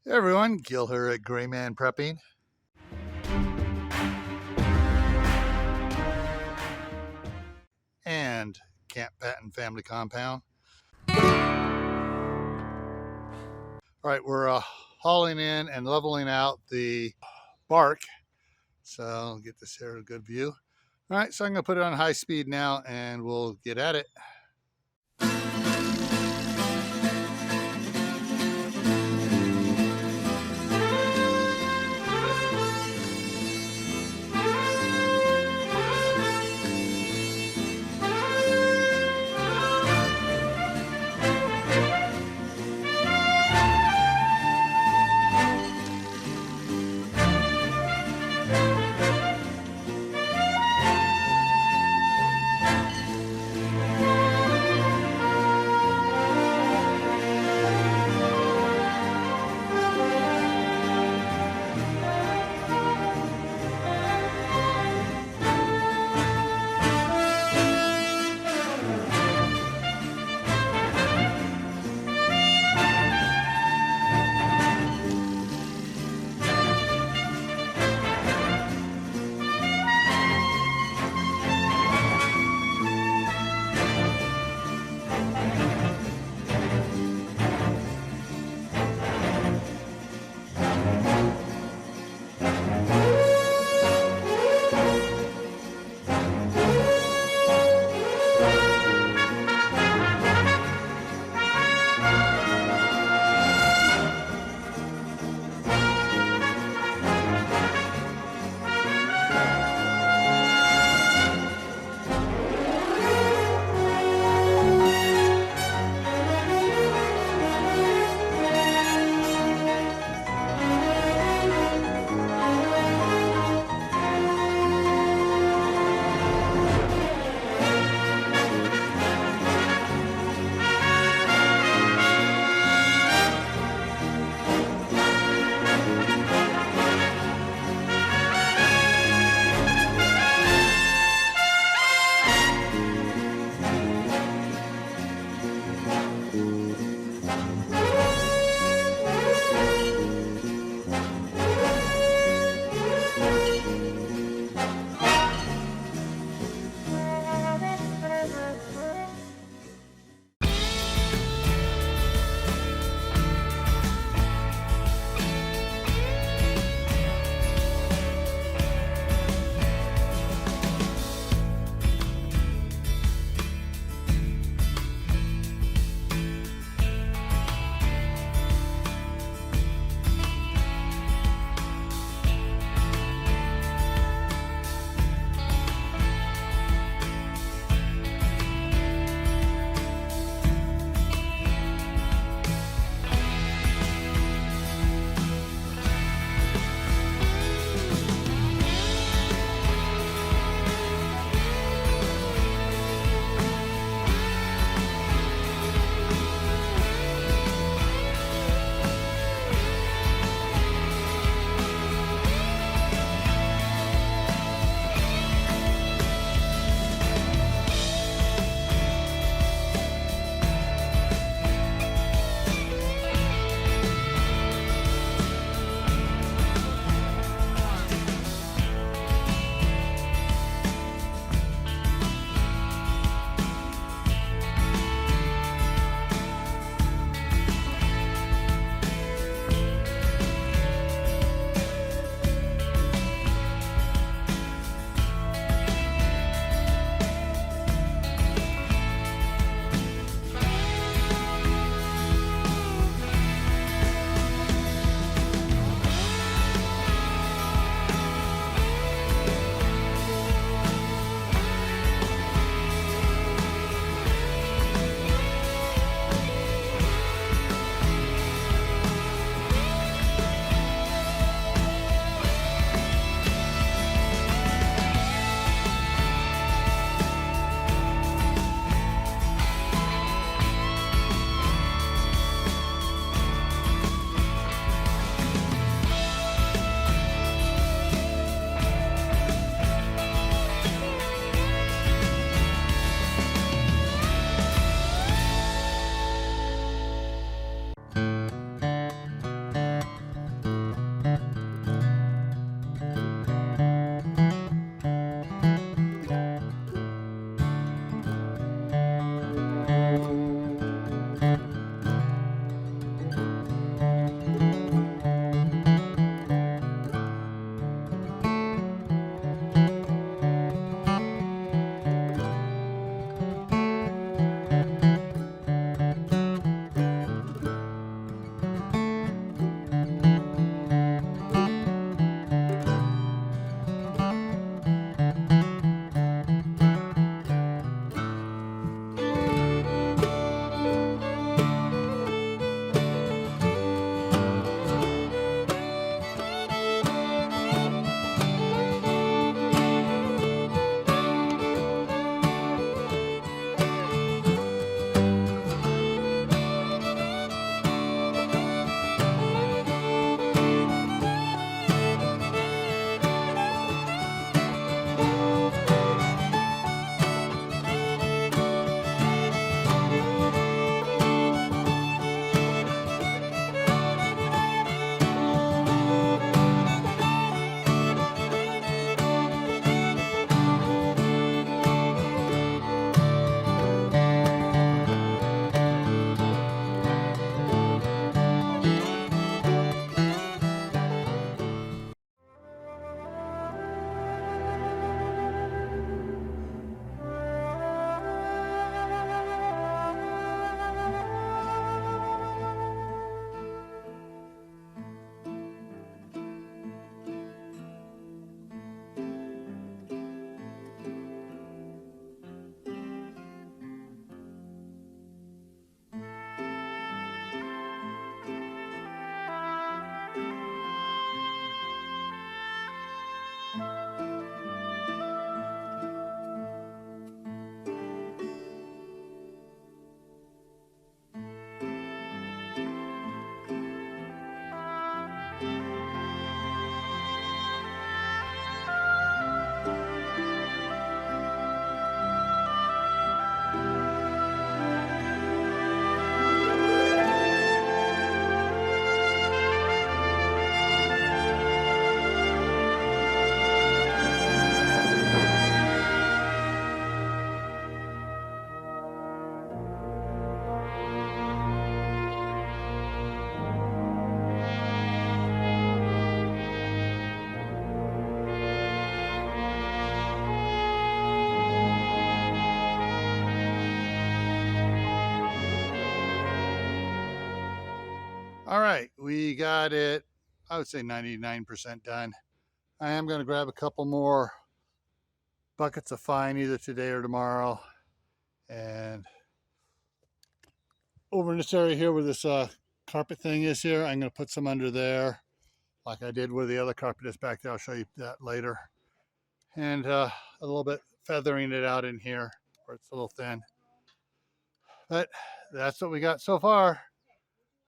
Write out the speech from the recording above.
Hey everyone, Gil here at Gray Man Prepping. And Camp Patton Family Compound. All right, we're hauling in and leveling out the bark. So I'll get this here a good view. All right, so I'm going to put it on high speed now and we'll get at it. All right, we got it, I would say 99% done. I am going to grab a couple more buckets of fine either today or tomorrow. And over in this area here where this carpet thing is here, I'm going to put some under there like I did where the other carpet is back there. I'll show you that later. And a little bit feathering it out in here where it's a little thin. But that's what we got so far.